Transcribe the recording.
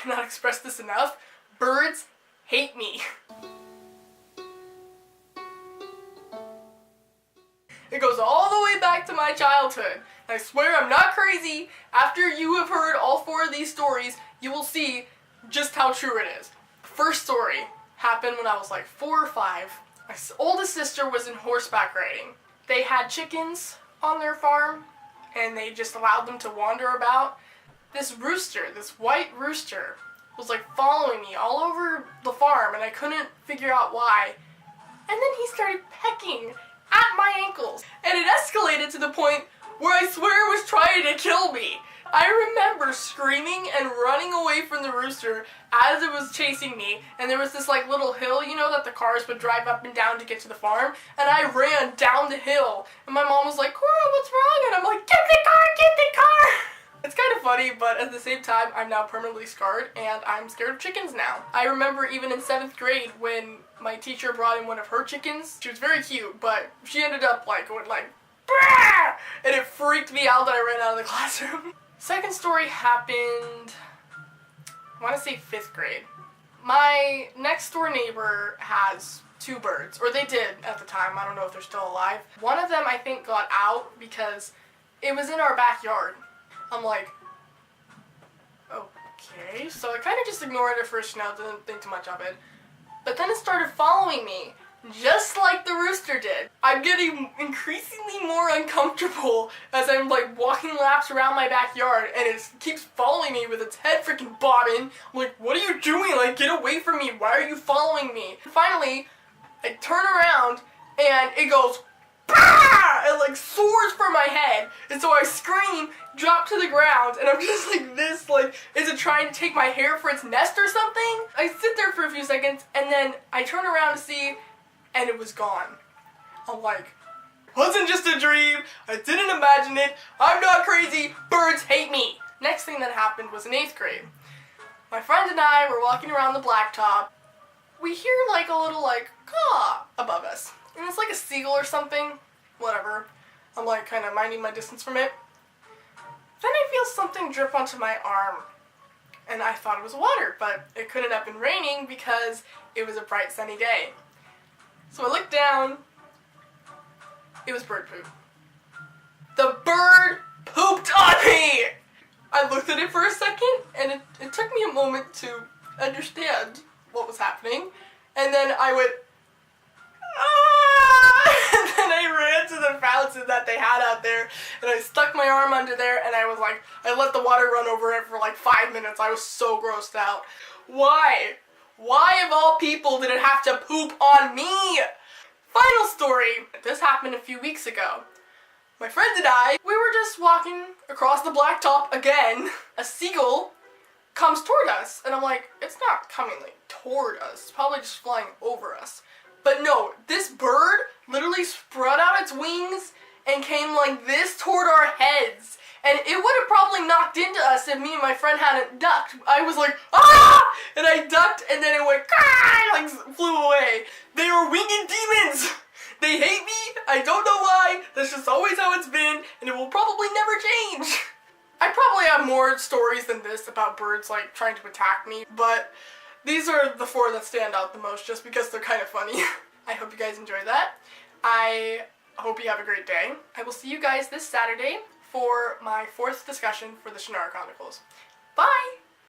cannot express this enough. Birds hate me. It goes all the way back to my childhood. I swear I'm not crazy. After you have heard all 4 of these stories, you will see just how true it is. First story happened when I was like 4 or 5. My oldest sister was in horseback riding. They had chickens on their farm, and they just allowed them to wander about. This rooster, this white rooster, was like following me all over the farm, and I couldn't figure out why. And then he started pecking at my ankles, and it escalated to the point where I swear it was trying to kill me. I remember screaming and running away from the rooster as it was chasing me, and there was this like little hill, you know, that the cars would drive up and down to get to the farm, and I ran down the hill, and my mom was like, "Cora, what's wrong?" And I'm like, "Get the car, get the car!" It's kind of funny, but at the same time, I'm now permanently scarred, and I'm scared of chickens now. I remember even in 7th grade when my teacher brought in one of her chickens. She was very cute, but she ended up going like, "Bah!" And it freaked me out that I ran out of the classroom. Second story happened, I want to say 5th grade. My next door neighbor has 2 birds, or they did at the time. I don't know if they're still alive. One of them I think got out because it was in our backyard. I'm like, okay, so I kind of just ignored it at first, didn't think too much of it. But then it started following me, just like the rooster did. I'm getting increasingly more uncomfortable as I'm like walking laps around my backyard, and it keeps following me with its head freaking bobbing. I'm like, what are you doing? Like, get away from me. Why are you following me? And finally, I turn around and it goes, "Bah!" It like soars for my head. And so I scream, drop to the ground, and I'm just like this, like, is it trying to take my hair for its nest or something? I sit there for a few seconds, and then I turn around to see, and it was gone. I'm like, wasn't just a dream, I didn't imagine it, I'm not crazy, birds hate me. Next thing that happened was in 8th grade. My friend and I were walking around the blacktop. We hear like a little like caw above us. And it's like a seagull or something, whatever. I'm like kind of minding my distance from it. Then I feel something drip onto my arm. And I thought it was water, but it couldn't have been raining because it was a bright sunny day. So I looked down, it was bird poop. The bird pooped on me! I looked at it for a second, and it took me a moment to understand what was happening. And then I went, "Ah!" And then I ran to the fountain that they had out there, and I stuck my arm under there, and I was like, I let the water run over it for like 5 minutes. I was so grossed out. Why? Why of all people did it have to poop on me? Final story. This happened a few weeks ago. My friend and I, we were just walking across the blacktop again. A seagull comes toward us, and I'm like, it's not coming like toward us. It's probably just flying over us. But no, this bird literally spread out its wings and came like this toward our heads. And it would have probably knocked into us if me and my friend hadn't ducked. I was like, "Ah!" And I ducked, and then it went, "Ah!" Like flew away. They are winged demons. They hate me. I don't know why. That's just always how it's been, and it will probably never change. I probably have more stories than this about birds like trying to attack me, but these are the 4 that stand out the most just because they're kind of funny. I hope you guys enjoyed that. I hope you have a great day. I will see you guys this Saturday for my 4th discussion for the Shannara Chronicles. Bye!